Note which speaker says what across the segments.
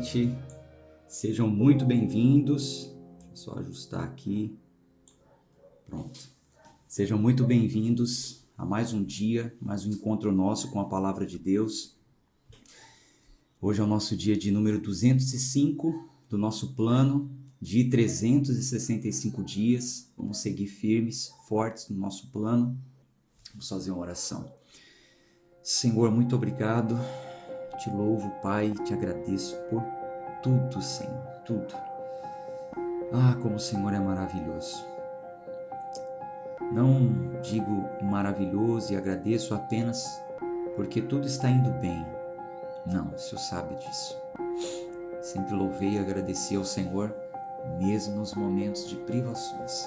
Speaker 1: gente. Sejam muito bem-vindos. Deixa eu só ajustar aqui. Pronto. Sejam muito bem-vindos a mais um dia, mais um encontro nosso com a Palavra de Deus. Hoje é o nosso dia de número 205 do nosso plano de 365 dias. Vamos seguir firmes, fortes no nosso plano. Vamos fazer uma oração. Senhor, muito obrigado. Te louvo, Pai, te agradeço por tudo, Senhor, tudo. Ah, como o Senhor é maravilhoso. Não digo maravilhoso e agradeço apenas porque tudo está indo bem. Não, o Senhor sabe disso. Sempre louvei e agradeci ao Senhor, mesmo nos momentos de privações.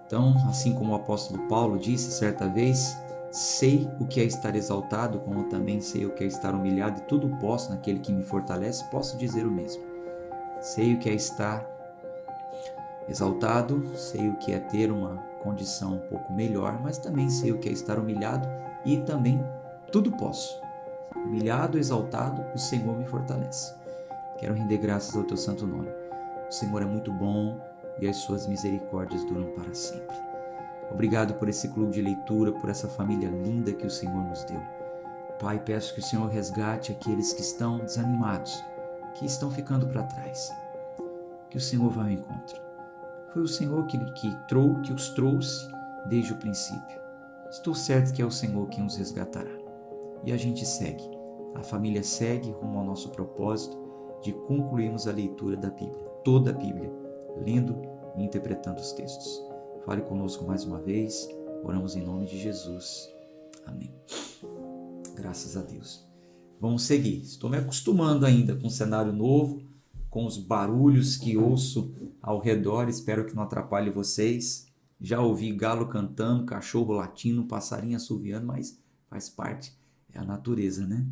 Speaker 1: Então, assim como o apóstolo Paulo disse certa vez, sei o que é estar exaltado, como também sei o que é estar humilhado, e tudo posso naquele que me fortalece, posso dizer o mesmo. Sei o que é estar exaltado, sei o que é ter uma condição um pouco melhor, mas também sei o que é estar humilhado e também tudo posso. Humilhado, exaltado, o Senhor me fortalece. Quero render graças ao teu santo nome. O Senhor é muito bom e as suas misericórdias duram para sempre. Obrigado por esse clube de leitura, por essa família linda que o Senhor nos deu. Pai, peço que o Senhor resgate aqueles que estão desanimados, que estão ficando para trás. Que o Senhor vá ao encontro. Foi o Senhor que os trouxe desde o princípio. Estou certo que é o Senhor quem os resgatará. E a gente segue. A família segue rumo ao nosso propósito de concluirmos a leitura da Bíblia, toda a Bíblia, lendo e interpretando os textos. Fale conosco mais uma vez, oramos em nome de Jesus. Amém. Graças a Deus. Vamos seguir. Estou me acostumando ainda com um cenário novo, com os barulhos que ouço ao redor, espero que não atrapalhe vocês. Já ouvi galo cantando, cachorro latindo, passarinho assoviando, mas faz parte, é a natureza, né?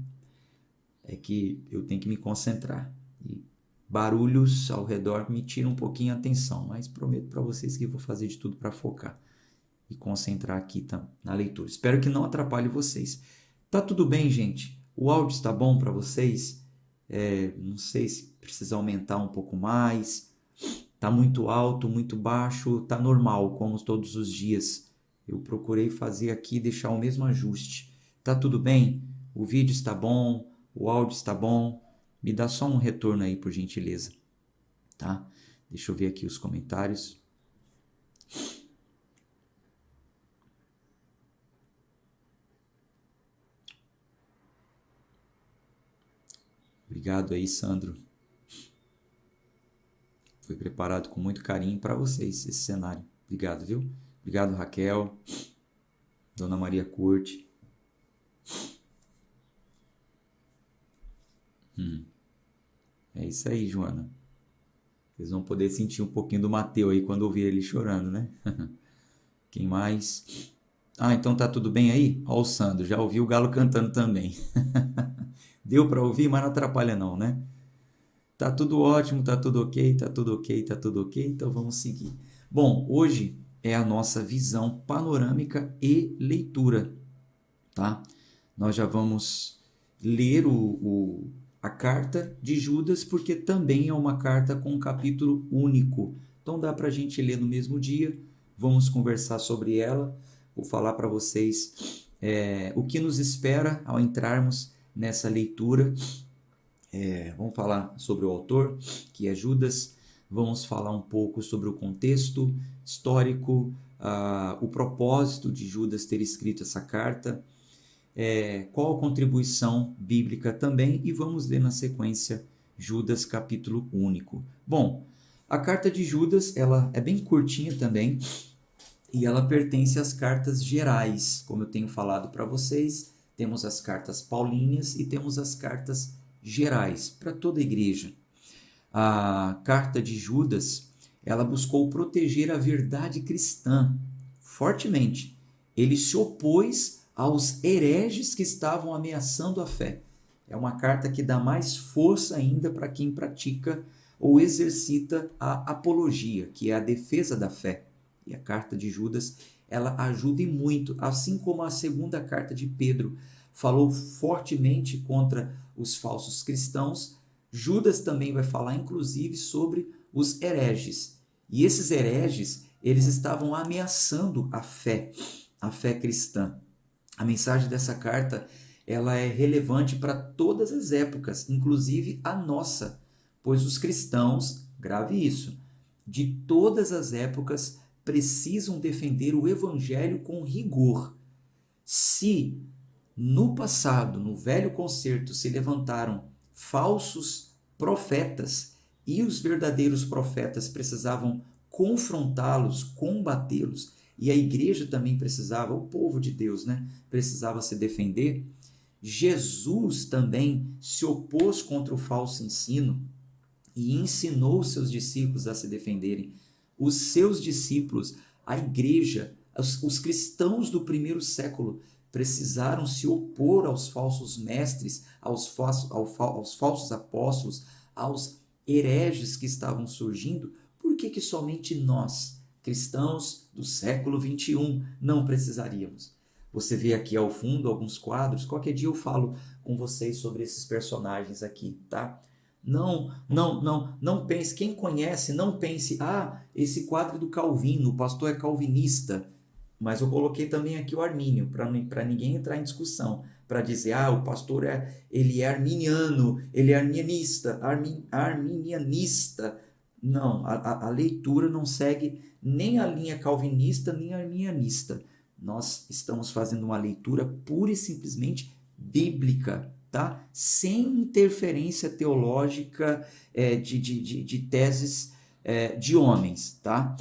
Speaker 1: É que eu tenho que me concentrar. E barulhos ao redor me tiram um pouquinho a atenção, mas prometo para vocês que vou fazer de tudo para focar e concentrar aqui na leitura. Espero que não atrapalhe vocês. Tá tudo bem, gente? O áudio está bom para vocês? Não sei se precisa aumentar um pouco mais. Tá muito alto, muito baixo, tá normal, como todos os dias. Eu procurei fazer aqui, deixar o mesmo ajuste. Tá tudo bem? O vídeo está bom? O áudio está bom? Me dá só um retorno aí, por gentileza, tá? Deixa eu ver aqui os comentários. Obrigado aí, Sandro. Foi preparado com muito carinho para vocês esse cenário. Obrigado, viu? Obrigado, Raquel. Dona Maria Curte. É isso aí, Joana. Vocês vão poder sentir um pouquinho do Mateus aí quando ouvir ele chorando, né? Quem mais? Ah, então tá tudo bem aí? Ó, o Sandro, já ouviu o galo cantando também. Deu para ouvir, mas não atrapalha não, né? Tá tudo ótimo, tá tudo ok, tá tudo ok, tá tudo ok, então vamos seguir. Bom, hoje é a nossa visão panorâmica e leitura, tá? Nós já vamos ler a carta de Judas, porque também é uma carta com um capítulo único. Então dá para a gente ler no mesmo dia, vamos conversar sobre ela, vou falar para vocês o que nos espera ao entrarmos nessa leitura. Vamos falar sobre o autor, que é Judas, vamos falar um pouco sobre o contexto histórico, o propósito de Judas ter escrito essa carta, qual a contribuição bíblica também, e vamos ler na sequência Judas, capítulo único. Bom, a carta de Judas ela é bem curtinha também, e ela pertence às cartas gerais, como eu tenho falado para vocês. Temos as cartas paulíneas e temos as cartas gerais para toda a igreja. A carta de Judas, ela buscou proteger a verdade cristã fortemente. Ele se opôs aos hereges que estavam ameaçando a fé. É uma carta que dá mais força ainda para quem pratica ou exercita a apologia, que é a defesa da fé. E a carta de Judas, ela ajuda muito, assim como a segunda carta de Pedro falou fortemente contra os falsos cristãos. Judas também vai falar, inclusive, sobre os hereges. E esses hereges, eles estavam ameaçando a fé cristã. A mensagem dessa carta, ela é relevante para todas as épocas, inclusive a nossa, pois os cristãos, grave isso, de todas as épocas precisam defender o evangelho com rigor. Se no passado, no Velho Concerto, se levantaram falsos profetas e os verdadeiros profetas precisavam confrontá-los, combatê-los, e a igreja também precisava, o povo de Deus, né, precisava se defender, Jesus também se opôs contra o falso ensino e ensinou os seus discípulos a se defenderem. Os seus discípulos, a igreja, os cristãos do primeiro século precisaram se opor aos falsos mestres, aos falsos apóstolos, aos hereges que estavam surgindo. Por que somente nós, cristãos do século 21, não precisaríamos? Você vê aqui ao fundo alguns quadros. Qualquer dia eu falo com vocês sobre esses personagens aqui, tá? Não pense, quem conhece, não pense, esse quadro é do Calvino, o pastor é calvinista. Mas eu coloquei também aqui o Armínio, para ninguém entrar em discussão, para dizer, o pastor ele é arminiano, ele é arminianista, arminianista. Não, a leitura não segue nem a linha calvinista, nem arminianista. Nós estamos fazendo uma leitura pura e simplesmente bíblica, tá? Sem interferência teológica de teses de homens, tá?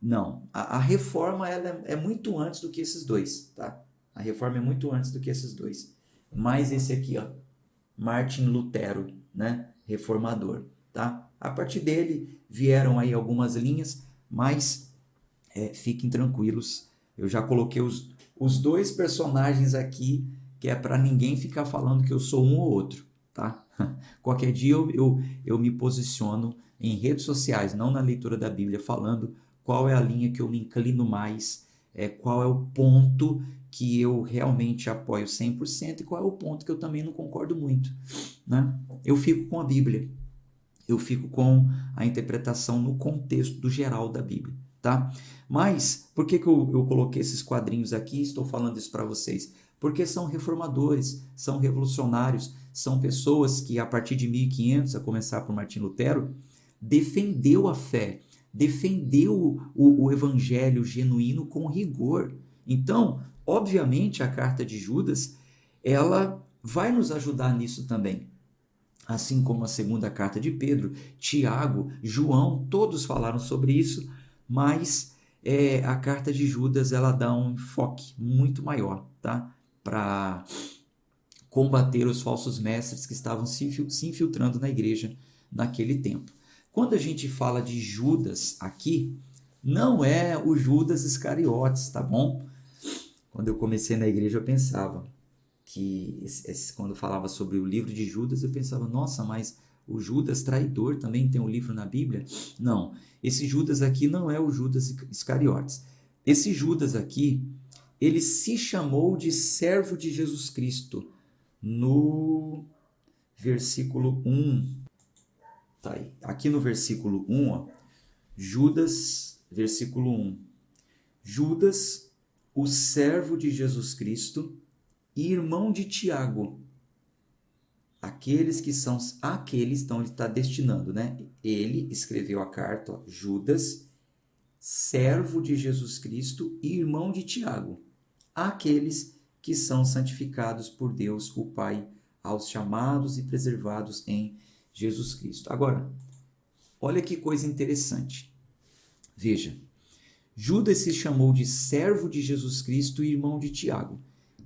Speaker 1: Não, a reforma ela é muito antes do que esses dois, tá? A reforma é muito antes do que esses dois. Mas esse aqui, Martin Lutero, né? Reformador, tá? A partir dele vieram aí algumas linhas, mas fiquem tranquilos, eu já coloquei os dois personagens aqui, que é para ninguém ficar falando que eu sou um ou outro, tá? Qualquer dia eu me posiciono em redes sociais, não na leitura da Bíblia, falando qual é a linha que eu me inclino mais, qual é o ponto que eu realmente apoio 100% e qual é o ponto que eu também não concordo muito, né? Eu fico com a Bíblia, eu fico com a interpretação no contexto do geral da Bíblia, tá? Mas, por que eu coloquei esses quadrinhos aqui e estou falando isso para vocês? Porque são reformadores, são revolucionários, são pessoas que a partir de 1500, a começar por Martim Lutero, defendeu a fé, defendeu o evangelho genuíno com rigor. Então, obviamente, a carta de Judas, ela vai nos ajudar nisso também. Assim como a segunda carta de Pedro, Tiago, João, todos falaram sobre isso, mas a carta de Judas ela dá um enfoque muito maior, tá? Para combater os falsos mestres que estavam se infiltrando na igreja naquele tempo. Quando a gente fala de Judas aqui, não é o Judas Iscariotes, tá bom? Quando eu comecei na igreja eu pensava que, quando falava sobre o livro de Judas, eu pensava, nossa, mas o Judas traidor também tem um livro na Bíblia? Não, esse Judas aqui não é o Judas Iscariotes. Esse Judas aqui, ele se chamou de servo de Jesus Cristo. No versículo 1, tá aí. Aqui no versículo 1, Judas, versículo 1. Judas, o servo de Jesus Cristo e irmão de Tiago. Aqueles, então ele está destinando, né? Ele escreveu a carta, Judas, servo de Jesus Cristo e irmão de Tiago. Aqueles que são santificados por Deus, o Pai, aos chamados e preservados em Jesus Cristo. Agora, olha que coisa interessante. Veja, Judas se chamou de servo de Jesus Cristo e irmão de Tiago.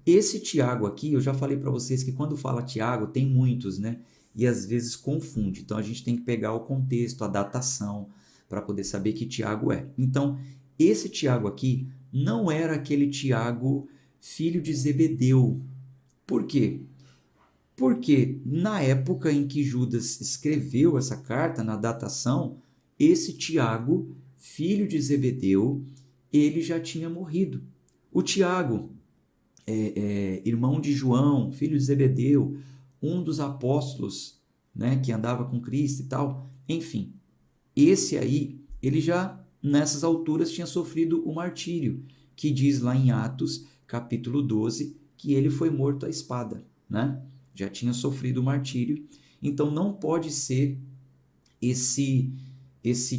Speaker 1: Esse Tiago aqui, eu já falei para vocês que quando fala Tiago, tem muitos, né? E às vezes confunde. Então a gente tem que pegar o contexto, a datação, para poder saber que Tiago é. Então, esse Tiago aqui não era aquele Tiago, filho de Zebedeu. Por quê? Porque na época em que Judas escreveu essa carta, na datação, esse Tiago, filho de Zebedeu, ele já tinha morrido. O Tiago, irmão de João, filho de Zebedeu, um dos apóstolos né, que andava com Cristo e tal. Enfim, esse aí, ele já nessas alturas tinha sofrido o martírio, que diz lá em Atos, capítulo 12, que ele foi morto à espada, né? Já tinha sofrido o martírio, então não pode ser esse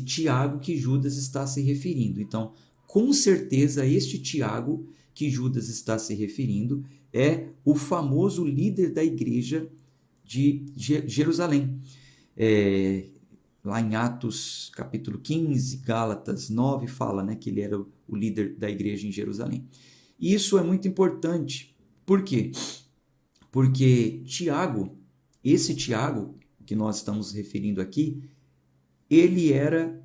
Speaker 1: Tiago que Judas está se referindo. Então, com certeza, este Tiago que Judas está se referindo é o famoso líder da igreja de Jerusalém. Lá em Atos capítulo 15, Gálatas 9, fala, né, que ele era o líder da igreja em Jerusalém. E isso é muito importante. Por quê? Porque Tiago, esse Tiago que nós estamos referindo aqui, ele era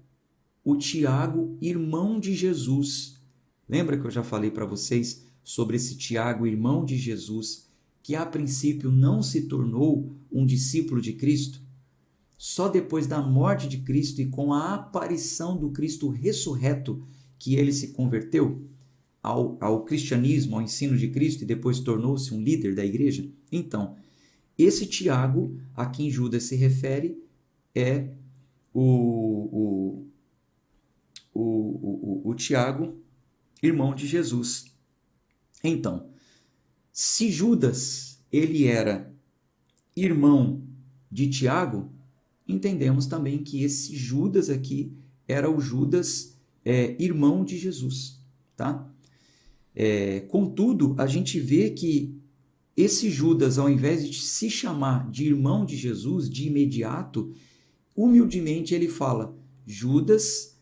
Speaker 1: o Tiago, irmão de Jesus. Lembra que eu já falei para vocês sobre esse Tiago, irmão de Jesus, que a princípio não se tornou um discípulo de Cristo? Só depois da morte de Cristo e com a aparição do Cristo ressurreto que ele se converteu ao cristianismo, ao ensino de Cristo, e depois tornou-se um líder da igreja? Então, esse Tiago, a quem Judas se refere, é o Tiago, irmão de Jesus. Então, se Judas ele era irmão de Tiago, entendemos também que esse Judas aqui era o Judas irmão de Jesus, tá? Contudo, a gente vê que esse Judas, ao invés de se chamar de irmão de Jesus de imediato, humildemente ele fala: Judas,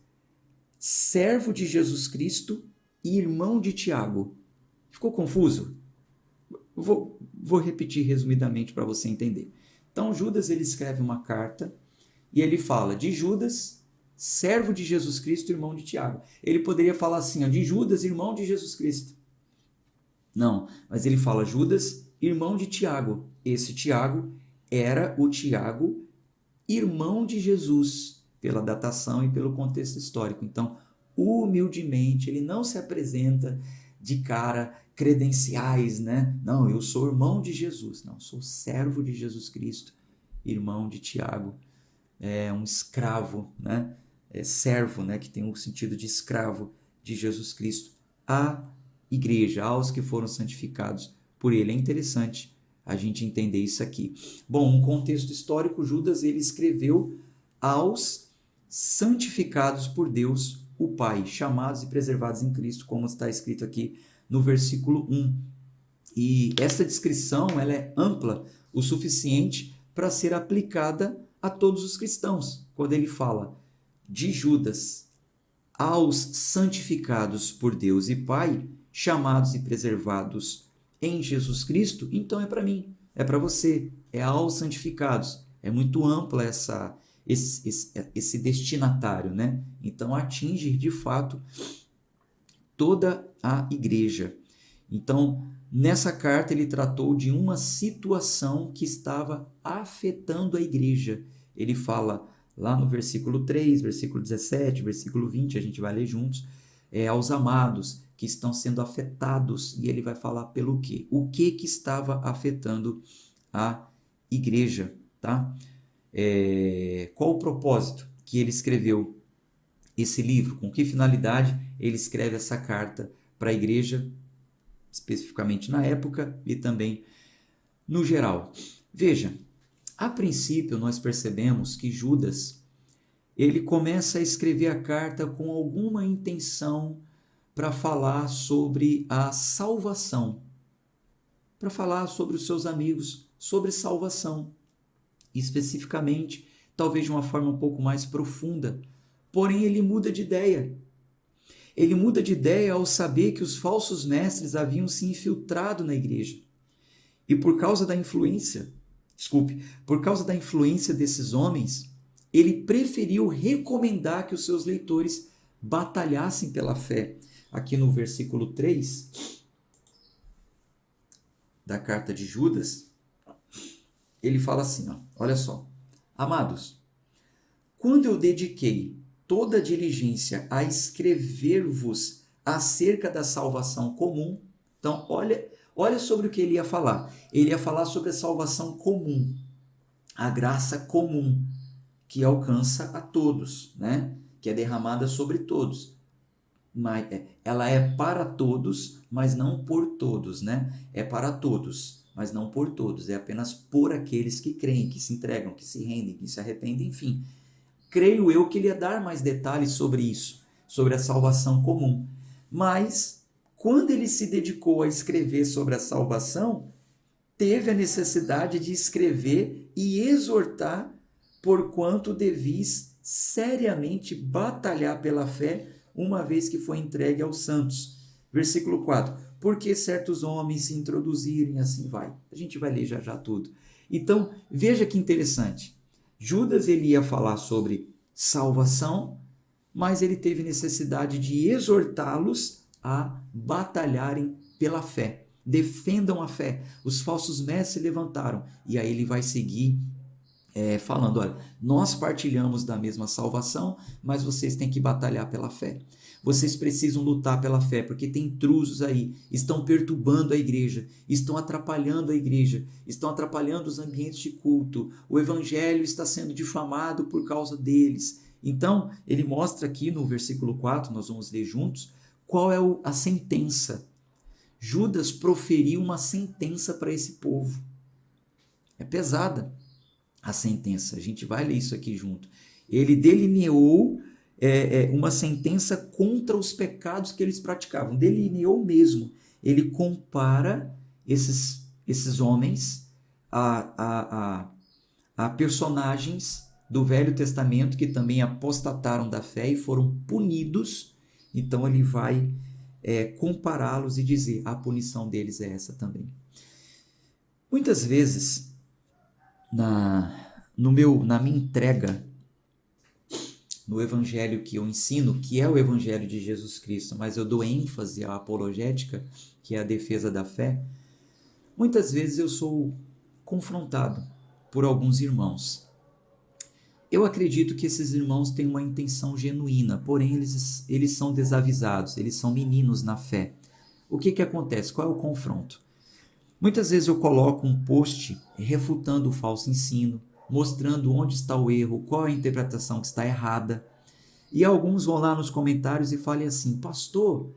Speaker 1: servo de Jesus Cristo e irmão de Tiago. Ficou confuso? Vou repetir resumidamente para você entender. Então, Judas ele escreve uma carta e ele fala de Judas, servo de Jesus Cristo, irmão de Tiago. Ele poderia falar assim, ó, de Judas, irmão de Jesus Cristo. Não, mas ele fala Judas, irmão de Tiago. Esse Tiago era o Tiago, irmão de Jesus, pela datação e pelo contexto histórico. Então, humildemente, ele não se apresenta de cara credenciais, né? Não, eu sou irmão de Jesus. Não, sou servo de Jesus Cristo, irmão de Tiago. É um escravo, né? Servo, né? Que tem o sentido de escravo de Jesus Cristo. A igreja, aos que foram santificados por ele. É interessante a gente entender isso aqui. Bom, um contexto histórico, Judas ele escreveu aos santificados por Deus, o Pai, chamados e preservados em Cristo, como está escrito aqui no versículo 1. E essa descrição ela é ampla o suficiente para ser aplicada a todos os cristãos. Quando ele fala de Judas aos santificados por Deus e Pai, chamados e preservados em Jesus Cristo, então é para mim, é para você, é aos santificados. É muito ampla esse destinatário, né? Então atinge de fato toda a igreja. Então, nessa carta ele tratou de uma situação que estava afetando a igreja. Ele fala lá no versículo 3, versículo 17, versículo 20, a gente vai ler juntos, aos amados que estão sendo afetados, e ele vai falar pelo quê? O que estava afetando a igreja, tá? Qual o propósito que ele escreveu esse livro? Com que finalidade ele escreve essa carta para a igreja, especificamente na época e também no geral? Veja, a princípio nós percebemos que Judas ele começa a escrever a carta com alguma intenção para falar sobre a salvação, para falar sobre os seus amigos, sobre salvação, especificamente, talvez de uma forma um pouco mais profunda. Porém, ele muda de ideia. Ele muda de ideia ao saber que os falsos mestres haviam se infiltrado na igreja. E por causa da influência desses homens, ele preferiu recomendar que os seus leitores batalhassem pela fé. Aqui no versículo 3 da carta de Judas, ele fala assim, ó, olha só: amados, quando eu dediquei toda a diligência a escrever-vos acerca da salvação comum, então olha sobre o que ele ia falar. Ele ia falar sobre a salvação comum. a graça comum que alcança a todos, né? Que é derramada sobre todos. Mas ela é para todos, mas não por todos, né? É para todos, mas não por todos. É apenas por aqueles que creem, que se entregam, que se rendem, que se arrependem, enfim. Creio eu que ele ia dar mais detalhes sobre isso, sobre a salvação comum. Mas, quando ele se dedicou a escrever sobre a salvação, teve a necessidade de escrever e exortar, porquanto devis seriamente batalhar pela fé, uma vez que foi entregue aos santos. Versículo 4. Porque certos homens se introduzirem, assim vai. A gente vai ler já já tudo. Então, veja que interessante. Judas ele ia falar sobre salvação, mas ele teve necessidade de exortá-los a batalharem pela fé. Defendam a fé. Os falsos mestres se levantaram. E aí ele vai seguir falando, olha, nós partilhamos da mesma salvação, mas vocês têm que batalhar pela fé. Vocês precisam lutar pela fé, porque tem intrusos aí, estão perturbando a igreja, estão atrapalhando a igreja, estão atrapalhando os ambientes de culto, o evangelho está sendo difamado por causa deles. Então, ele mostra aqui no versículo 4, nós vamos ler juntos, qual é a sentença. Judas proferiu uma sentença para esse povo. É pesada a sentença, a gente vai ler isso aqui junto. Ele delineou uma sentença contra os pecados que eles praticavam, delineou mesmo. Ele compara esses homens a personagens do Velho Testamento que também apostataram da fé e foram punidos. Então ele vai compará-los e dizer, a punição deles é essa também. Muitas vezes, na minha entrega no evangelho que eu ensino, que é o evangelho de Jesus Cristo, mas eu dou ênfase à apologética, que é a defesa da fé, muitas vezes eu sou confrontado por alguns irmãos. Eu acredito que esses irmãos têm uma intenção genuína, porém eles são desavisados, eles são meninos na fé. O que acontece? Qual é o confronto? Muitas vezes eu coloco um post refutando o falso ensino, mostrando onde está o erro, qual é a interpretação que está errada. E alguns vão lá nos comentários e falem assim, pastor,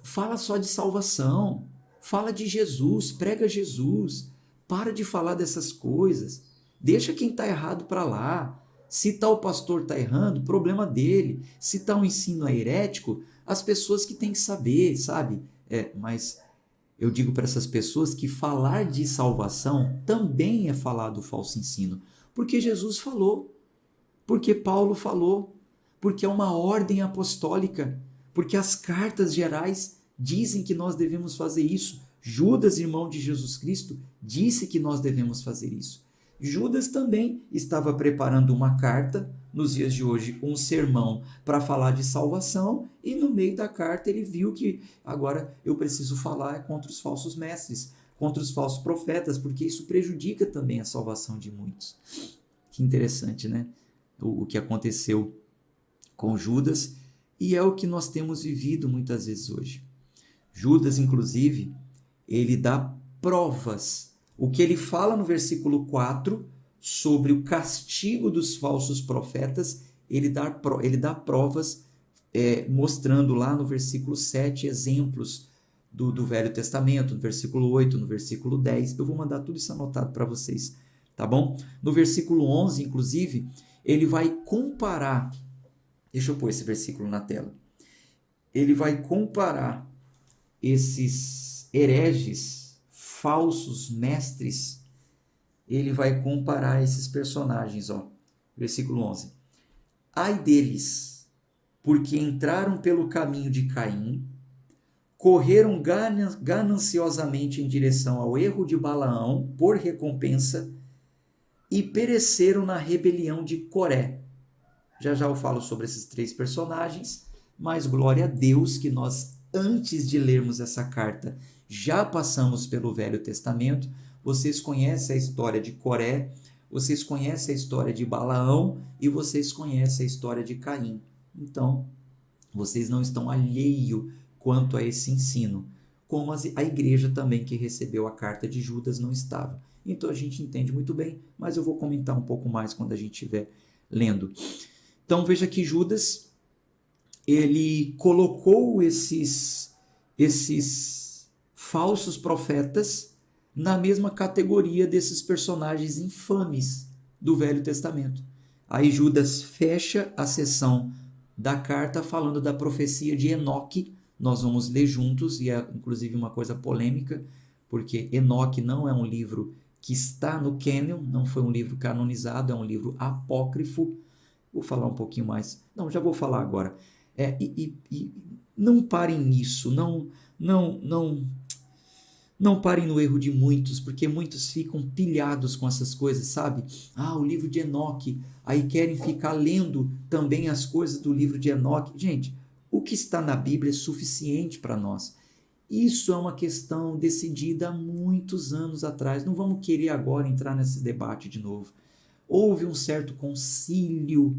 Speaker 1: fala só de salvação, fala de Jesus, prega Jesus, para de falar dessas coisas, deixa quem está errado para lá. Se tal pastor está errando, problema dele. Se tal ensino é herético, as pessoas que têm que saber, sabe? Mas eu digo para essas pessoas que falar de salvação também é falar do falso ensino. Porque Jesus falou, porque Paulo falou, porque é uma ordem apostólica, porque as cartas gerais dizem que nós devemos fazer isso. Judas, irmão de Jesus Cristo, disse que nós devemos fazer isso. Judas também estava preparando uma carta, nos dias de hoje, um sermão para falar de salvação, e no meio da carta ele viu que agora eu preciso falar contra os falsos mestres, contra os falsos profetas, porque isso prejudica também a salvação de muitos. Que interessante, né? O que aconteceu com Judas, e é o que nós temos vivido muitas vezes hoje. Judas, inclusive, ele dá provas. O que ele fala no versículo 4 sobre o castigo dos falsos profetas, ele dá provas mostrando lá no versículo 7 exemplos do Velho Testamento, no versículo 8, no versículo 10. Eu vou mandar tudo isso anotado para vocês, tá bom? No versículo 11, inclusive, ele vai comparar, deixa eu pôr esse versículo na tela, ele vai comparar esses hereges, falsos mestres, ele vai comparar esses personagens, ó. Versículo 11. Ai deles, porque entraram pelo caminho de Caim, correram gananciosamente em direção ao erro de Balaão por recompensa e pereceram na rebelião de Coré. Já já eu falo sobre esses três personagens, mas glória a Deus que nós, antes de lermos essa carta, já passamos pelo Velho Testamento. Vocês conhecem a história de Coré, vocês conhecem a história de Balaão e vocês conhecem a história de Caim. Então, vocês não estão alheios quanto a esse ensino, como a igreja também que recebeu a carta de Judas não estava. então a gente entende muito bem, mas eu vou comentar um pouco mais quando a gente estiver lendo. Então veja que Judas, ele colocou esses falsos profetas na mesma categoria desses personagens infames do Velho Testamento. Aí Judas fecha a sessão da carta falando da profecia de Enoque. Nós vamos ler juntos, e é inclusive uma coisa polêmica, porque Enoque não é um livro que está no cânon, não foi um livro canonizado, é um livro apócrifo. Vou falar um pouquinho mais. Não, já vou falar agora. Não parem nisso, não parem no erro de muitos, porque muitos ficam pilhados com essas coisas, sabe? O livro de Enoque, aí querem ficar lendo também as coisas do livro de Enoque. Gente, o que está na Bíblia é suficiente para nós. Isso é uma questão decidida há muitos anos atrás. Não vamos querer agora entrar nesse debate de novo. Houve um certo concílio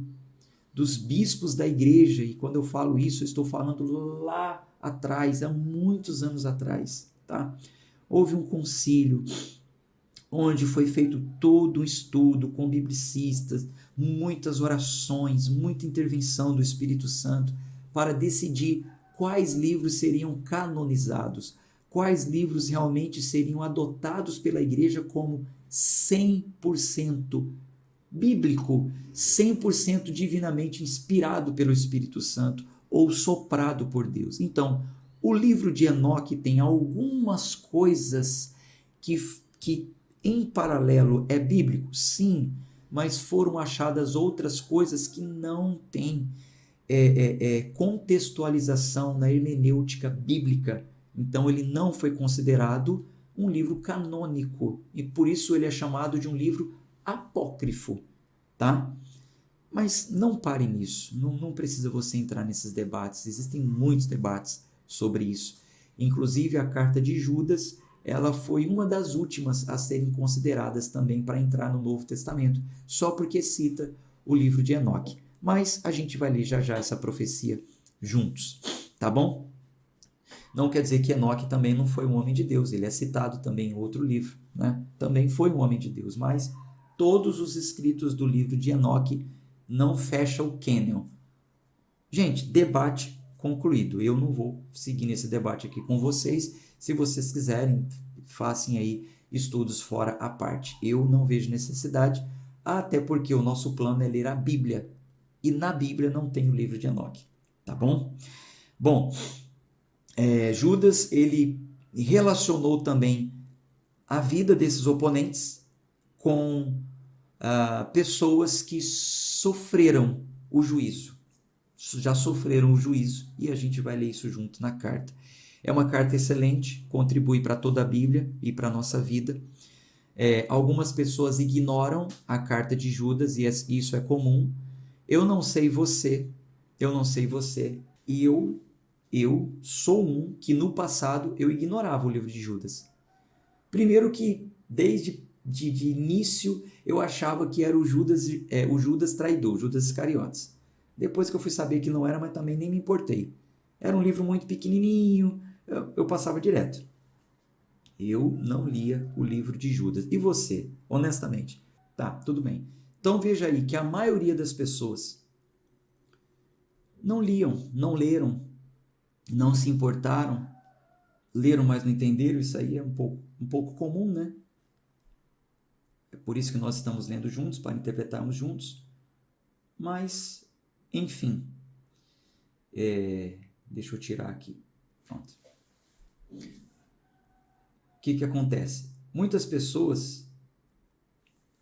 Speaker 1: dos bispos da igreja, e quando eu falo isso, eu estou falando lá atrás, há muitos anos atrás, tá? Houve um concílio onde foi feito todo um estudo com biblicistas, muitas orações, muita intervenção do Espírito Santo para decidir quais livros seriam canonizados, quais livros realmente seriam adotados pela igreja como 100% bíblico, 100% divinamente inspirado pelo Espírito Santo ou soprado por Deus. Então, o livro de Enoque tem algumas coisas que em paralelo é bíblico, sim, mas foram achadas outras coisas que não têm contextualização na hermenêutica bíblica. Então, ele não foi considerado um livro canônico, e por isso ele é chamado de um livro apócrifo, tá? Mas não pare nisso, não precisa você entrar nesses debates, existem muitos debates sobre isso. Inclusive a carta de Judas, ela foi uma das últimas a serem consideradas também para entrar no Novo Testamento, só porque cita o livro de Enoque. Mas a gente vai ler já já essa profecia juntos, tá bom? Não quer dizer que Enoque também não foi um homem de Deus, ele é citado também em outro livro, né? Também foi um homem de Deus, mas todos os escritos do livro de Enoque não fecham o cânon. Gente, debate concluído. Eu não vou seguir nesse debate aqui com vocês. Se vocês quiserem, façam aí estudos fora a parte. Eu não vejo necessidade, até porque o nosso plano é ler a Bíblia. E na Bíblia não tem o livro de Enoque, tá bom? Bom, Judas, ele relacionou também a vida desses oponentes com pessoas que sofreram o juízo, já sofreram o juízo, e a gente vai ler isso junto na carta. É uma carta excelente, contribui para toda a Bíblia e para a nossa vida. Algumas pessoas ignoram a carta de Judas, e isso é comum. Eu não sei você, e eu sou um que no passado eu ignorava o livro de Judas. Primeiro que desde de início eu achava que era o Judas traidor, Judas Iscariotes. Depois que eu fui saber que não era, mas também nem me importei. Era um livro muito pequenininho, eu passava direto. Eu não lia o livro de Judas. E você, honestamente? Tá, tudo bem. Então veja aí que a maioria das pessoas não liam, não leram, não se importaram, leram, mas não entenderam. Isso aí é um pouco comum, né? É por isso que nós estamos lendo juntos, para interpretarmos juntos. Mas, enfim, deixa eu tirar aqui. Pronto. O que acontece? Muitas pessoas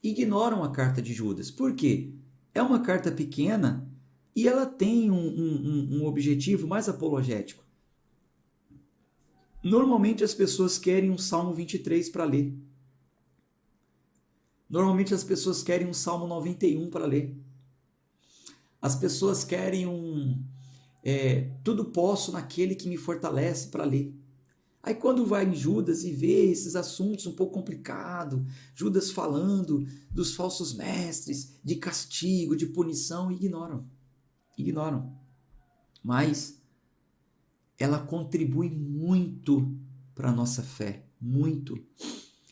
Speaker 1: ignoram a carta de Judas. Por quê? É uma carta pequena e ela tem um objetivo mais apologético. Normalmente as pessoas querem um Salmo 23 para ler. Normalmente as pessoas querem um Salmo 91 para ler. As pessoas querem tudo posso naquele que me fortalece para ler. Aí quando vai em Judas e vê esses assuntos um pouco complicados, Judas falando dos falsos mestres, de castigo, de punição, ignoram. Mas ela contribui muito para a nossa fé, muito.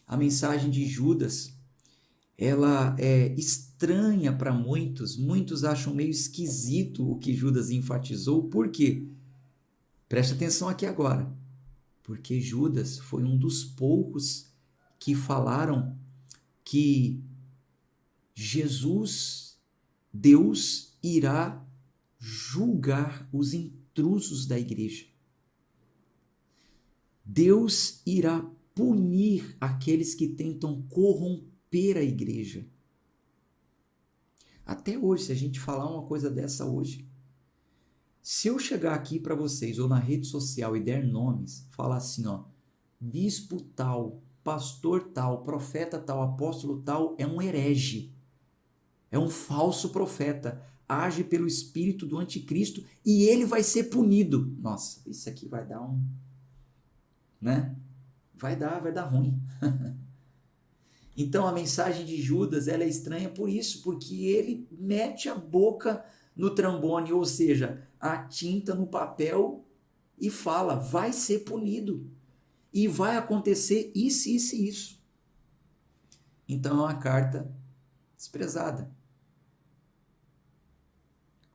Speaker 1: A mensagem de Judas, ela é estranha para muitos. Muitos acham meio esquisito o que Judas enfatizou. Por quê? Preste atenção aqui agora. Porque Judas foi um dos poucos que falaram que Jesus, Deus, irá julgar os intrusos da igreja. Deus irá punir aqueles que tentam corromper a igreja. Até hoje, se a gente falar uma coisa dessa hoje, se eu chegar aqui para vocês ou na rede social e der nomes, falar assim, ó, bispo tal, pastor tal, profeta tal, apóstolo tal, é um herege, é um falso profeta, age pelo espírito do anticristo e ele vai ser punido. Nossa, isso aqui vai dar um, né? Vai dar ruim. Então a mensagem de Judas, ela é estranha por isso, porque ele mete a boca no trombone, ou seja, a tinta no papel e fala, vai ser punido e vai acontecer isso, isso e isso. Então é uma carta desprezada.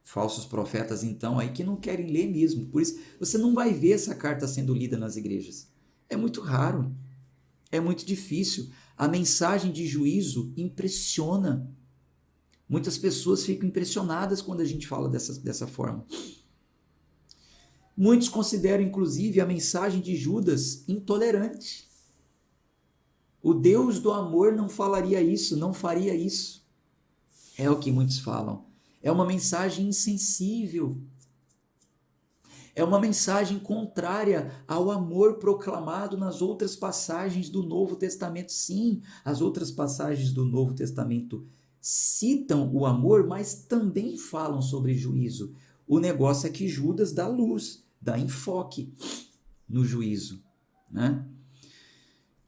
Speaker 1: Falsos profetas, então, aí que não querem ler mesmo. Por isso, você não vai ver essa carta sendo lida nas igrejas. É muito raro. É muito difícil. A mensagem de juízo impressiona. Muitas pessoas ficam impressionadas quando a gente fala dessa forma. Muitos consideram, inclusive, a mensagem de Judas intolerante. O Deus do amor não falaria isso, não faria isso. É o que muitos falam. É uma mensagem insensível. É uma mensagem contrária ao amor proclamado nas outras passagens do Novo Testamento. Sim, as outras passagens do Novo Testamento citam o amor, mas também falam sobre juízo. O negócio é que Judas dá luz, dá enfoque no juízo, né?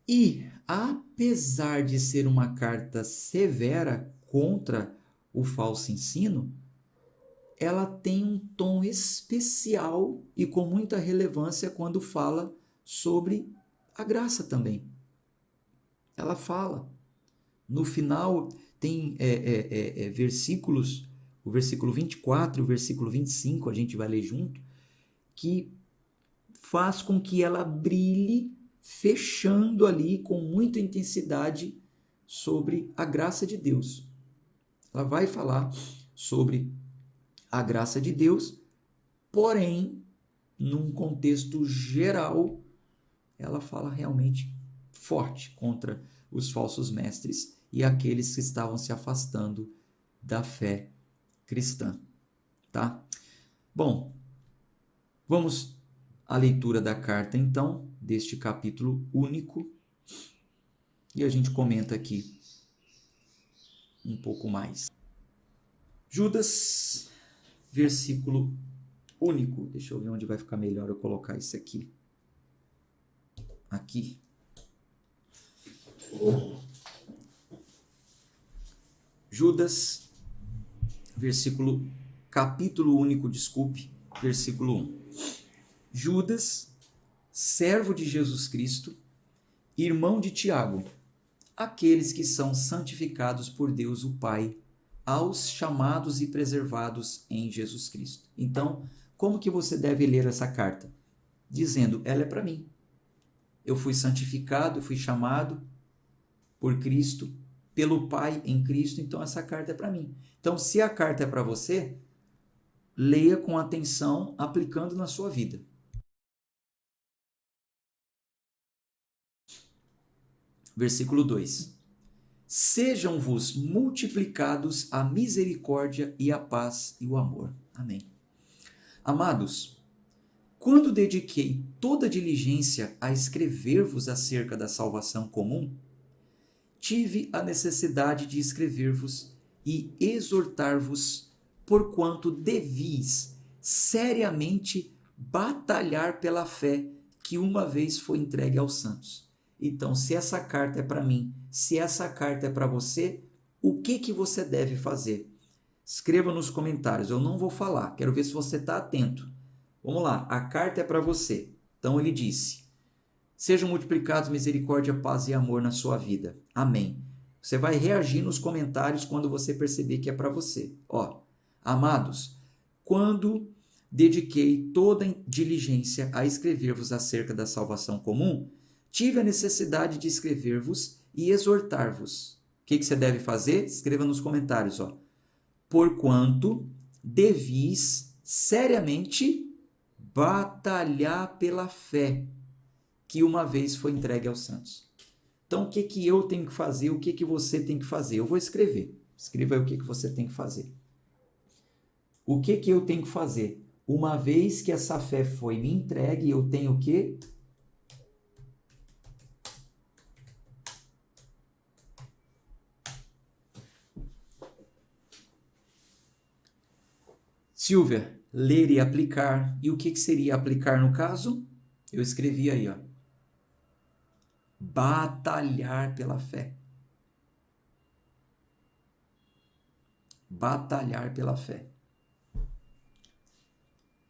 Speaker 1: E, apesar de ser uma carta severa contra o falso ensino, ela tem um tom especial e com muita relevância quando fala sobre a graça também. Ela fala. No final tem versículos, o versículo 24 e o versículo 25, a gente vai ler junto, que faz com que ela brilhe, fechando ali com muita intensidade sobre a graça de Deus. Ela vai falar sobre a graça de Deus, porém, num contexto geral, ela fala realmente forte contra os falsos mestres e aqueles que estavam se afastando da fé cristã, tá? Bom, vamos à leitura da carta, então, deste capítulo único, e a gente comenta aqui um pouco mais. Judas, versículo único. Deixa eu ver onde vai ficar melhor eu colocar isso aqui. Aqui. Judas, capítulo único, versículo 1. Judas, servo de Jesus Cristo, irmão de Tiago, aqueles que são santificados por Deus o Pai, aos chamados e preservados em Jesus Cristo. Então, como que você deve ler essa carta? Dizendo, ela é para mim. Eu fui santificado, eu fui chamado por Cristo, pelo Pai em Cristo, então essa carta é para mim. Então, se a carta é para você, leia com atenção, aplicando na sua vida. Versículo 2. Sejam-vos multiplicados a misericórdia e a paz e o amor. Amém. Amados, quando dediquei toda diligência a escrever-vos acerca da salvação comum, tive a necessidade de escrever-vos e exortar-vos, porquanto devis seriamente batalhar pela fé que uma vez foi entregue aos santos. Então, se essa carta é para mim, se essa carta é para você, o que você deve fazer? Escreva nos comentários, eu não vou falar, quero ver se você está atento. Vamos lá, a carta é para você. Então ele disse, Sejam multiplicados misericórdia, paz e amor na sua vida. Amém. Você vai reagir nos comentários quando você perceber que é para você. Ó, amados, quando dediquei toda diligência a escrever-vos acerca da salvação comum, tive a necessidade de escrever-vos e exortar-vos. O que você deve fazer? Escreva nos comentários, ó. Porquanto devis seriamente batalhar pela fé que uma vez foi entregue aos santos. Então, o que eu tenho que fazer? O que você tem que fazer? Eu vou escrever. Escreva aí o que você tem que fazer. O que eu tenho que fazer? Uma vez que essa fé foi me entregue, eu tenho o quê? Silvia, ler e aplicar. E o que seria aplicar no caso? Eu escrevi aí, ó. Batalhar pela fé. Batalhar pela fé.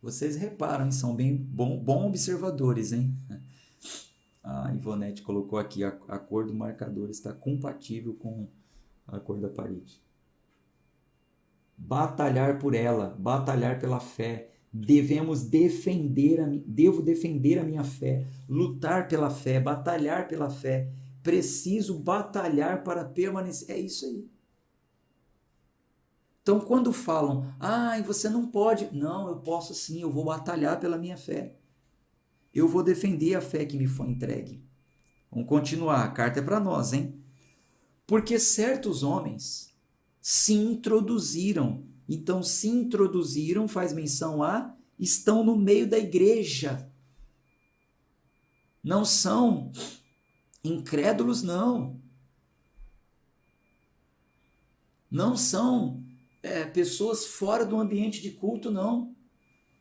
Speaker 1: Vocês reparam, hein? São bem bom observadores, hein? A Ivonete colocou aqui, a cor do marcador está compatível com a cor da parede. Batalhar por ela, batalhar pela fé. Devo defender a minha fé, lutar pela fé, batalhar pela fé. Preciso batalhar para permanecer. É isso aí. Então, quando falam, você não pode. Não, eu posso sim, eu vou batalhar pela minha fé. Eu vou defender a fé que me foi entregue. Vamos continuar, a carta é para nós, hein? Porque certos homens se introduziram. Então, se introduziram, faz menção a, estão no meio da igreja. Não são incrédulos, não. Não são pessoas fora do ambiente de culto, não.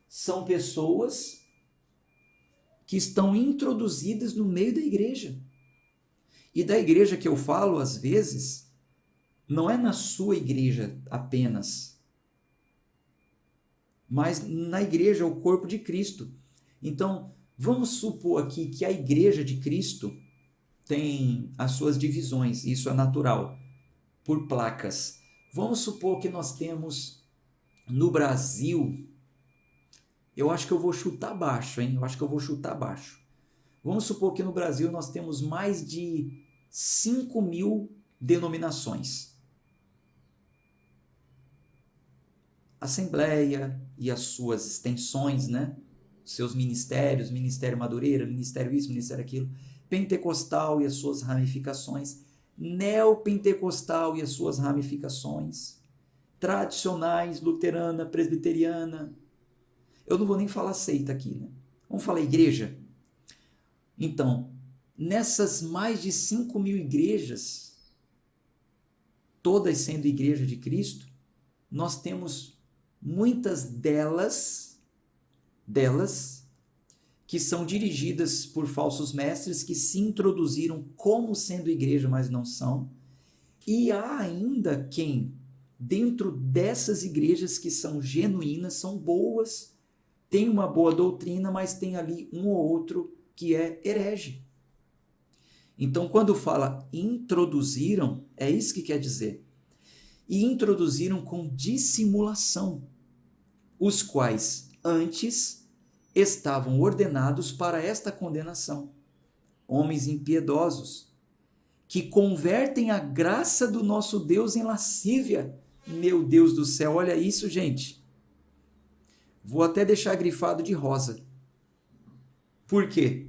Speaker 1: São pessoas que estão introduzidas no meio da igreja. E da igreja que eu falo, às vezes, não é na sua igreja apenas, mas na igreja, o corpo de Cristo. Então, vamos supor aqui que a igreja de Cristo tem as suas divisões, isso é natural, por placas. Vamos supor que nós temos no Brasil, eu acho que eu vou chutar baixo, hein? Eu acho que eu vou chutar baixo. Vamos supor que no Brasil nós temos mais de 5.000 denominações. Assembleia e as suas extensões, né? Seus ministérios, Ministério Madureira, Ministério isso, Ministério aquilo, Pentecostal e as suas ramificações, Neopentecostal e as suas ramificações, tradicionais, luterana, presbiteriana. Eu não vou nem falar seita aqui, né? Vamos falar igreja? Então, nessas mais de 5.000 igrejas, todas sendo igreja de Cristo, nós temos muitas delas que são dirigidas por falsos mestres que se introduziram como sendo igreja, mas não são. E há ainda quem, dentro dessas igrejas que são genuínas, são boas, tem uma boa doutrina, mas tem ali um ou outro que é herege. Então, quando fala introduziram, é isso que quer dizer. E introduziram com dissimulação, os quais antes estavam ordenados para esta condenação. Homens impiedosos, que convertem a graça do nosso Deus em lascívia. Meu Deus do céu, olha isso, gente. Vou até deixar grifado de rosa. Por quê?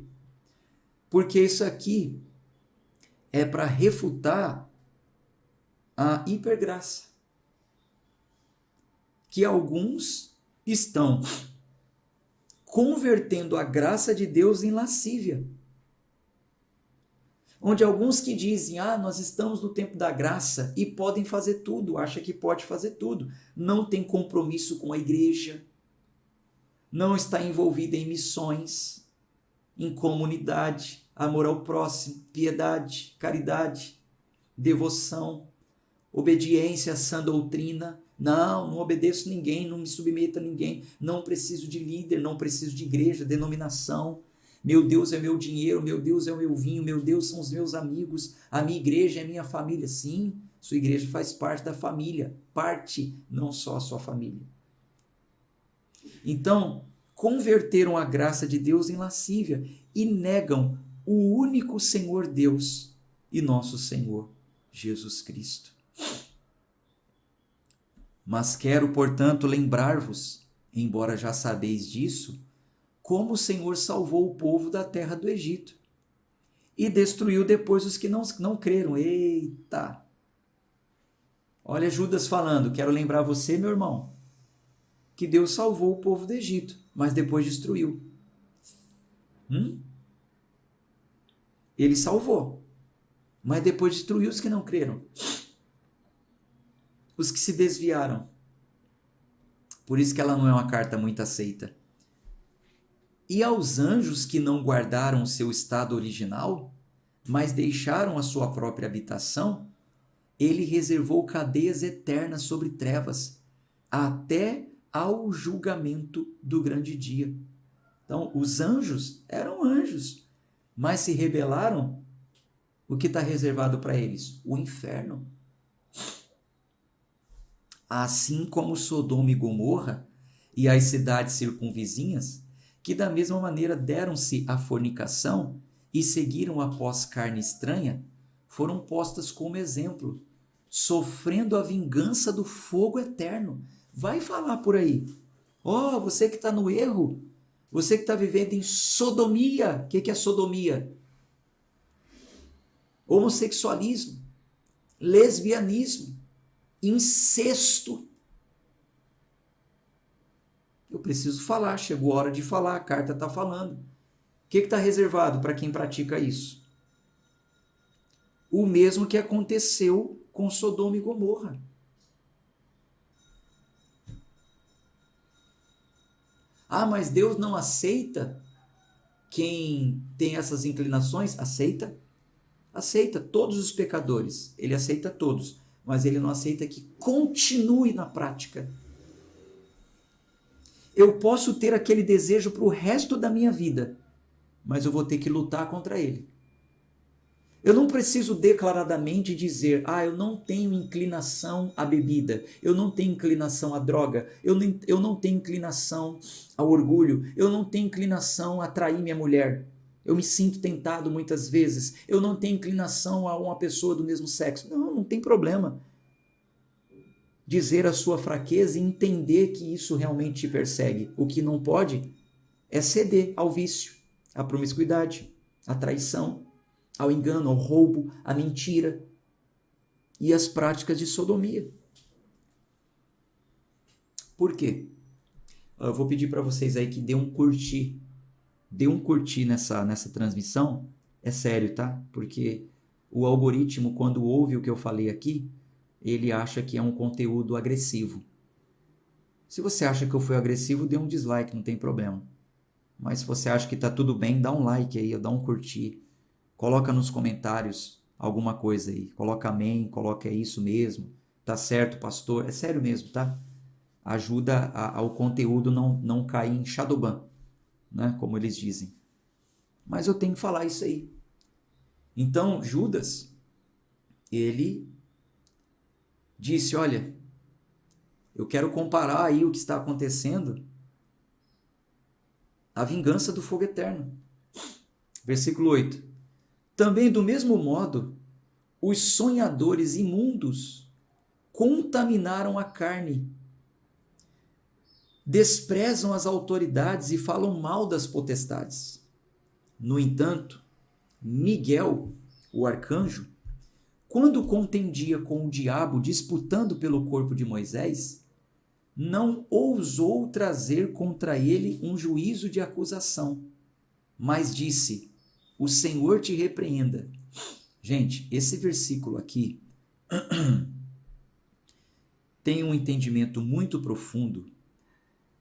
Speaker 1: Porque isso aqui é para refutar a hipergraça. Que alguns estão convertendo a graça de Deus em lascívia. Onde alguns que dizem, nós estamos no tempo da graça e podem fazer tudo, acha que pode fazer tudo, não tem compromisso com a igreja, não está envolvido em missões, em comunidade, amor ao próximo, piedade, caridade, devoção, obediência à sã doutrina. Não obedeço ninguém, não me submeto a ninguém, não preciso de líder, não preciso de igreja, denominação. Meu Deus é meu dinheiro, meu Deus é o meu vinho, meu Deus são os meus amigos, a minha igreja é minha família. Sim, sua igreja faz parte da família, parte, não só a sua família. Então, converteram a graça de Deus em lascívia e negam o único Senhor Deus e nosso Senhor Jesus Cristo. Mas quero, portanto, lembrar-vos, embora já sabeis disso, como o Senhor salvou o povo da terra do Egito e destruiu depois os que não creram. Eita! Olha Judas falando, quero lembrar você, meu irmão, que Deus salvou o povo do Egito, mas depois destruiu. Ele salvou, mas depois destruiu os que não creram. Os que se desviaram. Por isso que ela não é uma carta muito aceita. E aos anjos que não guardaram o seu estado original, mas deixaram a sua própria habitação, ele reservou cadeias eternas sobre trevas, até ao julgamento do grande dia. Então, os anjos eram anjos, mas se rebelaram, o que está reservado para eles? O inferno. Assim como Sodoma e Gomorra e as cidades circunvizinhas, que da mesma maneira deram-se à fornicação e seguiram após carne estranha, foram postas como exemplo, sofrendo a vingança do fogo eterno. Vai falar por aí. Você que está no erro, você que está vivendo em sodomia. O que é sodomia? Homossexualismo, lesbianismo, incesto. Eu preciso falar, chegou a hora de falar, a carta está falando. O que está reservado para quem pratica isso? O mesmo que aconteceu com Sodoma e Gomorra. Mas Deus não aceita quem tem essas inclinações? Aceita. Aceita todos os pecadores. Ele aceita todos. Mas ele não aceita que continue na prática. Eu posso ter aquele desejo para o resto da minha vida, mas eu vou ter que lutar contra ele. Eu não preciso declaradamente dizer, eu não tenho inclinação à bebida, eu não tenho inclinação à droga, eu não tenho inclinação ao orgulho, eu não tenho inclinação a trair minha mulher. Eu me sinto tentado muitas vezes, eu não tenho inclinação a uma pessoa do mesmo sexo. Não tem problema. Dizer a sua fraqueza e entender que isso realmente te persegue. O que não pode é ceder ao vício, à promiscuidade, à traição, ao engano, ao roubo, à mentira e às práticas de sodomia. Por quê? Eu vou pedir para vocês aí que dê um curtir. Dê um curtir nessa transmissão. É sério, tá? Porque o algoritmo, quando ouve o que eu falei aqui, ele acha que é um conteúdo agressivo. Se você acha que eu fui agressivo, dê um dislike, não tem problema. Mas se você acha que está tudo bem, dá um like aí, dá um curtir. Coloca nos comentários alguma coisa aí. Coloca amém, coloca é isso mesmo. Tá certo, pastor? É sério mesmo, tá? Ajuda ao conteúdo não cair em Shadowban, né? Como eles dizem. Mas eu tenho que falar isso aí. Então, Judas, ele disse, olha, eu quero comparar aí o que está acontecendo à vingança do fogo eterno. Versículo 8. Também do mesmo modo, os sonhadores imundos contaminaram a carne, desprezam as autoridades e falam mal das potestades. No entanto, Miguel, o arcanjo, quando contendia com o diabo disputando pelo corpo de Moisés, não ousou trazer contra ele um juízo de acusação, mas disse, o Senhor te repreenda. Gente, esse versículo aqui tem um entendimento muito profundo.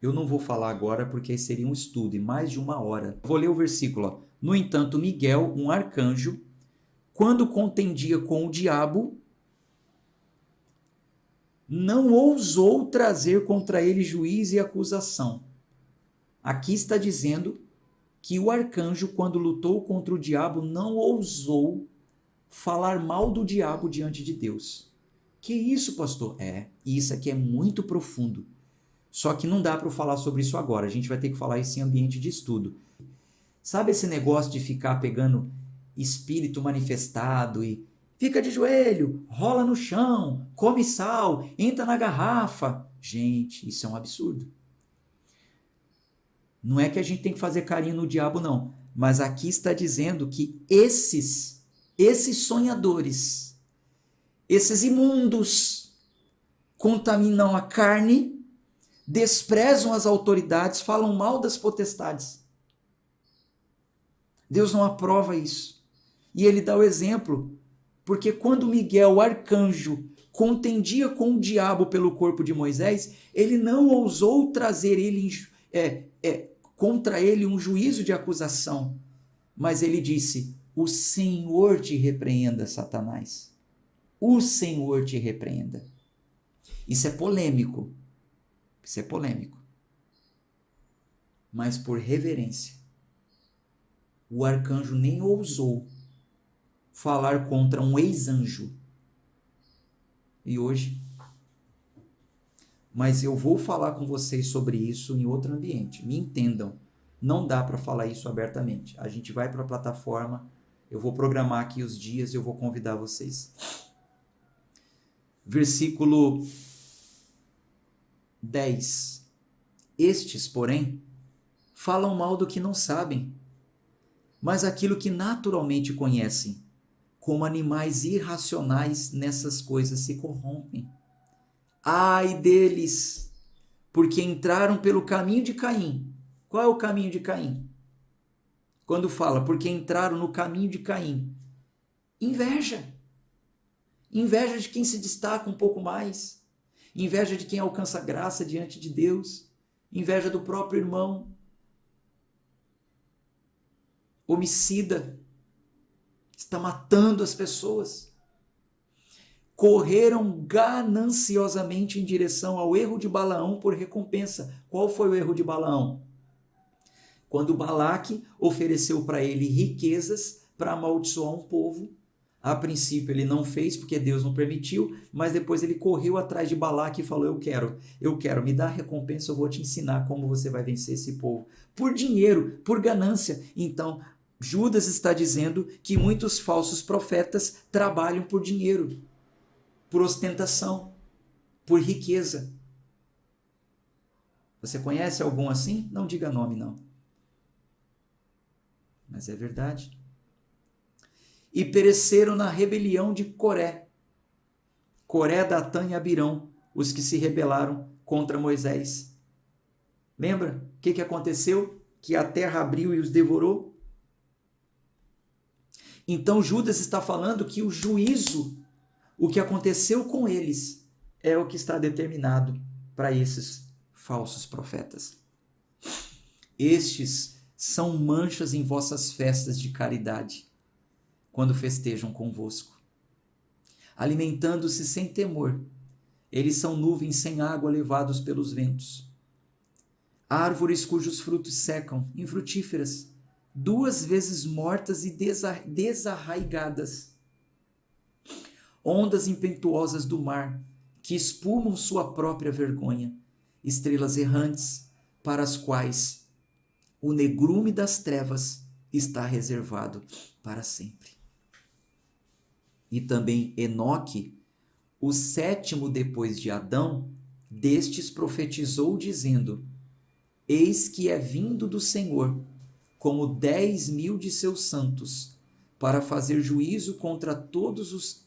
Speaker 1: Eu não vou falar agora porque seria um estudo e mais de 1 hora. Vou ler o versículo. Ó. No entanto, Miguel, um arcanjo, quando contendia com o diabo, não ousou trazer contra ele juízo e acusação. Aqui está dizendo que o arcanjo, quando lutou contra o diabo, não ousou falar mal do diabo diante de Deus. Que isso, pastor? Isso aqui é muito profundo. Só que não dá para eu falar sobre isso agora. A gente vai ter que falar isso em ambiente de estudo. Sabe esse negócio de ficar pegando espírito manifestado e fica de joelho, rola no chão, come sal, entra na garrafa? Gente, isso é um absurdo. Não é que a gente tem que fazer carinho no diabo, não. Mas aqui está dizendo que esses sonhadores, esses imundos, contaminam a carne, desprezam as autoridades, falam mal das potestades. Deus não aprova isso. E ele dá o exemplo, porque quando Miguel, o arcanjo, contendia com o diabo pelo corpo de Moisés, ele não ousou trazer contra ele um juízo de acusação, mas ele disse: o Senhor te repreenda, Satanás. O Senhor te repreenda. Isso é polêmico. Isso é polêmico. Mas por reverência, o arcanjo nem ousou falar contra um ex-anjo. E hoje, mas eu vou falar com vocês sobre isso em outro ambiente. Me entendam. Não dá para falar isso abertamente. A gente vai para a plataforma, eu vou programar aqui os dias e eu vou convidar vocês. Versículo 10. Estes, porém, falam mal do que não sabem, mas aquilo que naturalmente conhecem, como animais irracionais nessas coisas se corrompem. Ai deles, porque entraram pelo caminho de Caim. Qual é o caminho de Caim? Quando fala, porque entraram no caminho de Caim. Inveja. Inveja de quem se destaca um pouco mais. Inveja de quem alcança graça diante de Deus. Inveja do próprio irmão. Homicida. Está matando as pessoas. Correram gananciosamente em direção ao erro de Balaão por recompensa. Qual foi o erro de Balaão? Quando Balaque ofereceu para ele riquezas para amaldiçoar um povo. A princípio ele não fez porque Deus não permitiu, mas depois ele correu atrás de Balaque e falou: eu quero, me dá a recompensa, eu vou te ensinar como você vai vencer esse povo. Por dinheiro, por ganância. Então, Judas está dizendo que muitos falsos profetas trabalham por dinheiro, por ostentação, por riqueza. Você conhece algum assim? Não diga nome, não. Mas é verdade. E pereceram na rebelião de Coré. Coré, Datã e Abirão, os que se rebelaram contra Moisés. Lembra? O que aconteceu? Que a terra abriu e os devorou? Então Judas está falando que o juízo, o que aconteceu com eles, é o que está determinado para esses falsos profetas. Estes são manchas em vossas festas de caridade, quando festejam convosco. Alimentando-se sem temor, eles são nuvens sem água levados pelos ventos. Árvores cujos frutos secam, infrutíferas, 2 vezes mortas e desarraigadas. Ondas impetuosas do mar, que espumam sua própria vergonha, estrelas errantes, para as quais o negrume das trevas está reservado para sempre. E também Enoque, o 7º depois de Adão, destes profetizou dizendo: eis que é vindo do Senhor, como 10.000 de seus santos, para fazer juízo contra todos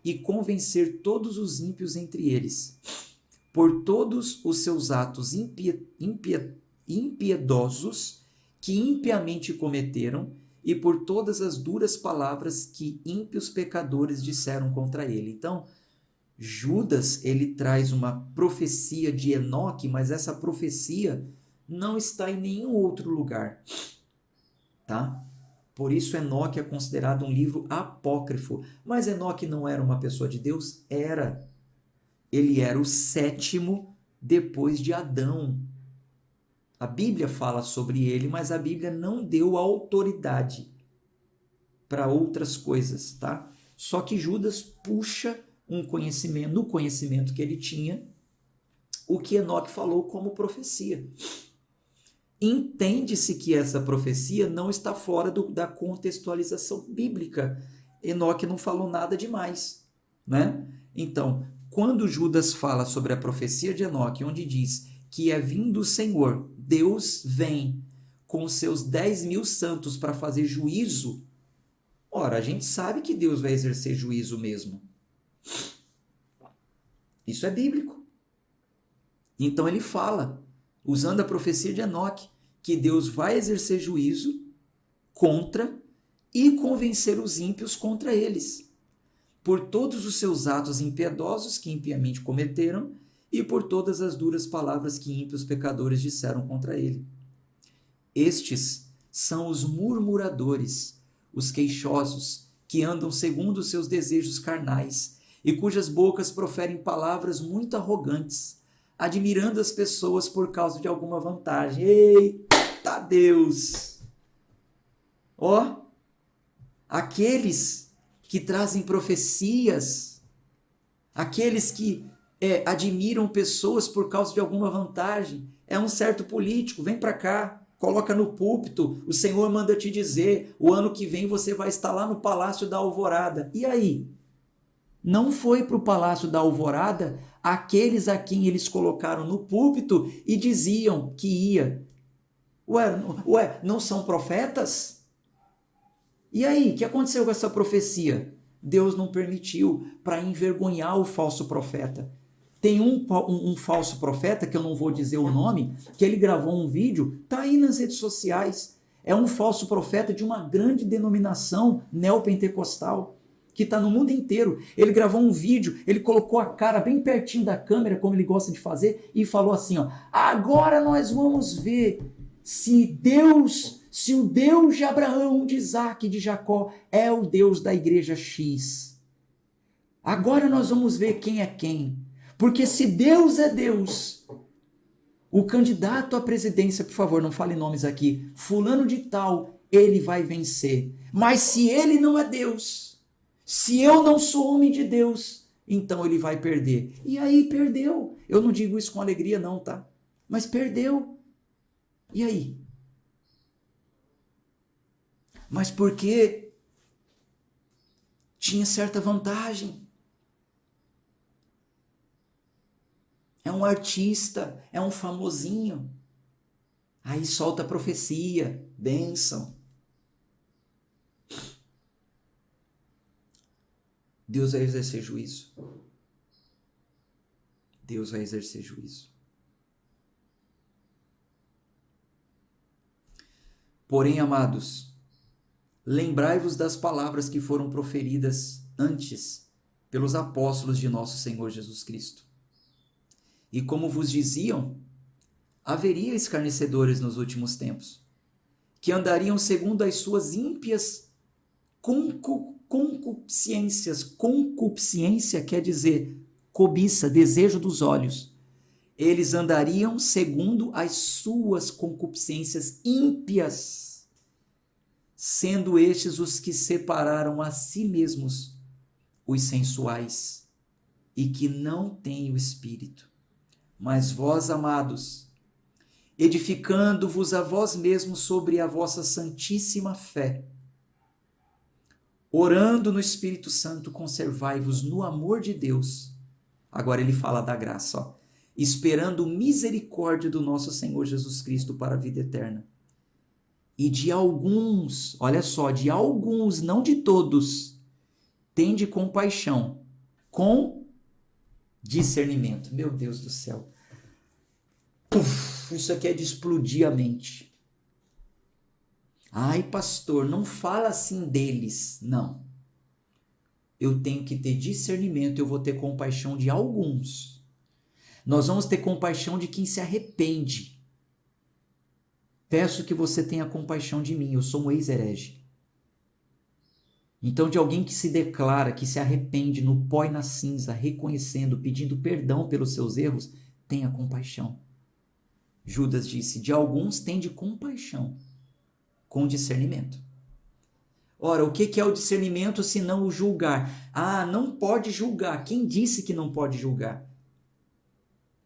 Speaker 1: e convencer todos os ímpios entre eles, por todos os seus atos impiedosos que impiamente cometeram e por todas as duras palavras que ímpios pecadores disseram contra ele. Então, Judas, ele traz uma profecia de Enoque, mas essa profecia não está em nenhum outro lugar, tá? Por isso Enoque é considerado um livro apócrifo. Mas Enoque não era uma pessoa de Deus? Era. Ele era o 7º depois de Adão. A Bíblia fala sobre ele, mas a Bíblia não deu autoridade para outras coisas, tá? Só que Judas puxa um conhecimento, no conhecimento que ele tinha, o que Enoque falou como profecia. Entende-se que essa profecia não está fora da contextualização bíblica. Enoque não falou nada demais, né? Então, quando Judas fala sobre a profecia de Enoque, onde diz que é vindo o Senhor, Deus vem com seus 10.000 santos para fazer juízo, ora, a gente sabe que Deus vai exercer juízo mesmo. Isso é bíblico. Então ele fala, usando a profecia de Enoque, que Deus vai exercer juízo contra e convencer os ímpios contra eles, por todos os seus atos impiedosos que impiamente cometeram e por todas as duras palavras que ímpios pecadores disseram contra ele. Estes são os murmuradores, os queixosos, que andam segundo os seus desejos carnais e cujas bocas proferem palavras muito arrogantes, admirando as pessoas por causa de alguma vantagem. Eita Deus! Ó, aqueles que trazem profecias, aqueles que admiram pessoas por causa de alguma vantagem, é um certo político, vem para cá, coloca no púlpito, o Senhor manda te dizer, o ano que vem você vai estar lá no Palácio da Alvorada. E aí? Não foi para o Palácio da Alvorada aqueles a quem eles colocaram no púlpito e diziam que ia. Ué, não são profetas? E aí, o que aconteceu com essa profecia? Deus não permitiu para envergonhar o falso profeta. Tem um falso profeta, que eu não vou dizer o nome, que ele gravou um vídeo, tá aí nas redes sociais. É um falso profeta de uma grande denominação neopentecostal, que está no mundo inteiro. Ele gravou um vídeo, ele colocou a cara bem pertinho da câmera, como ele gosta de fazer, e falou assim, ó, agora nós vamos ver se o Deus de Abraão, de Isaac, de Jacó, é o Deus da igreja X. Agora nós vamos ver quem é quem. Porque se Deus é Deus, o candidato à presidência, por favor, não fale nomes aqui, fulano de tal, ele vai vencer. Mas se ele não é Deus, se eu não sou homem de Deus, então ele vai perder. E aí perdeu. Eu não digo isso com alegria não, tá? Mas perdeu. E aí? Mas porque tinha certa vantagem. É um artista, é um famosinho. Aí solta a profecia, bênção. Deus vai exercer juízo. Deus vai exercer juízo. Porém, amados, lembrai-vos das palavras que foram proferidas antes pelos apóstolos de nosso Senhor Jesus Cristo. E como vos diziam, haveria escarnecedores nos últimos tempos, que andariam segundo as suas ímpias concupiscências. Concupiscência quer dizer cobiça, desejo dos olhos. Eles andariam segundo as suas concupiscências ímpias, sendo estes os que separaram a si mesmos os sensuais e que não têm o Espírito. Mas vós, amados, edificando-vos a vós mesmos sobre a vossa santíssima fé, orando no Espírito Santo, conservai-vos no amor de Deus. Agora ele fala da graça, ó. Esperando misericórdia do nosso Senhor Jesus Cristo para a vida eterna. E de alguns, olha só, de alguns, não de todos, tende compaixão, com discernimento. Meu Deus do céu. Isso aqui é de explodir a mente. Ai, pastor, não fala assim deles. Não. Eu tenho que ter discernimento, eu vou ter compaixão de alguns. Nós vamos ter compaixão de quem se arrepende. Peço que você tenha compaixão de mim, eu sou um ex-herege. Então, de alguém que se declara, que se arrepende no pó e na cinza, reconhecendo, pedindo perdão pelos seus erros, tenha compaixão. Judas disse: de alguns tende compaixão, com discernimento. Ora, o que é o discernimento se não o julgar? Ah, não pode julgar. Quem disse que não pode julgar?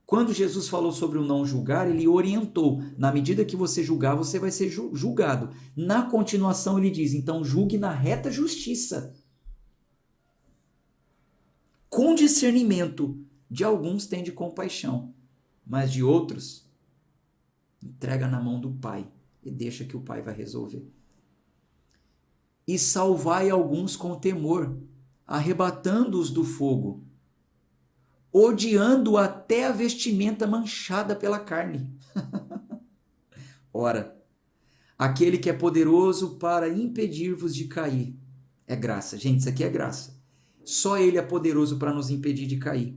Speaker 1: Quando Jesus falou sobre o não julgar, ele orientou. Na medida que você julgar, você vai ser julgado. Na continuação, ele diz: então julgue na reta justiça. Com discernimento, de alguns tende compaixão, mas de outros, entrega na mão do Pai e deixa que o Pai vai resolver. E salvai alguns com temor, arrebatando-os do fogo, odiando até a vestimenta manchada pela carne. Ora, aquele que é poderoso para impedir-vos de cair. É graça, gente, isso aqui é graça. Só ele é poderoso para nos impedir de cair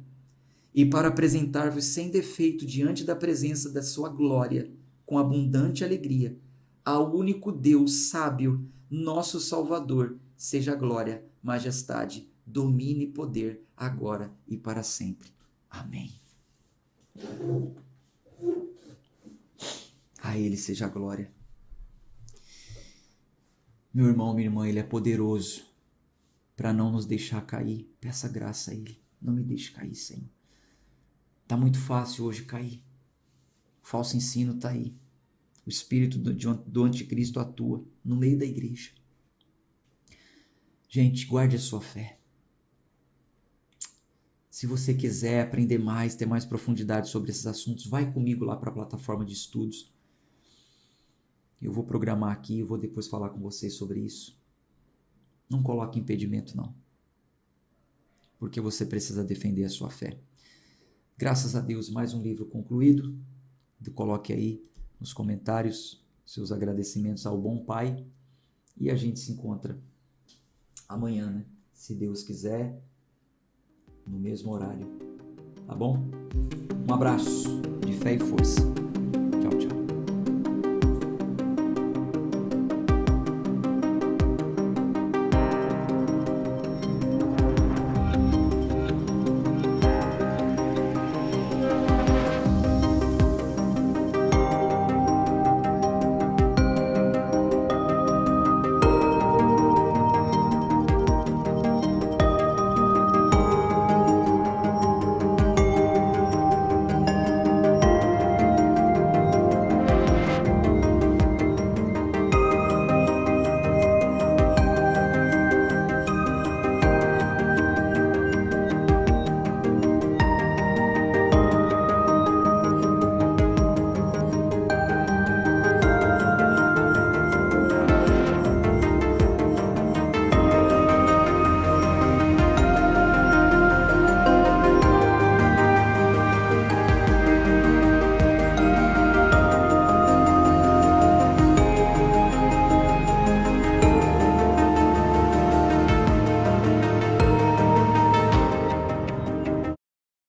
Speaker 1: e para apresentar-vos sem defeito diante da presença da sua glória, com abundante alegria. Ao único Deus sábio, nosso Salvador, seja glória, majestade, domínio e poder, agora e para sempre. Amém. A Ele seja a glória. Meu irmão, minha irmã, Ele é poderoso para não nos deixar cair. Peça graça a Ele. Não me deixe cair, Senhor. Está muito fácil hoje cair. O falso ensino está aí. O espírito do anticristo atua no meio da igreja. Gente, guarde a sua fé. Se você quiser aprender mais, ter mais profundidade sobre esses assuntos, vai comigo lá para a plataforma de estudos. Eu vou programar aqui, eu vou depois falar com vocês sobre isso. Não coloque impedimento, não. Porque você precisa defender a sua fé. Graças a Deus, mais um livro concluído. Coloque aí nos comentários seus agradecimentos ao bom Pai. E a gente se encontra amanhã, né? Se Deus quiser, no mesmo horário. Tá bom? Um abraço de fé e força.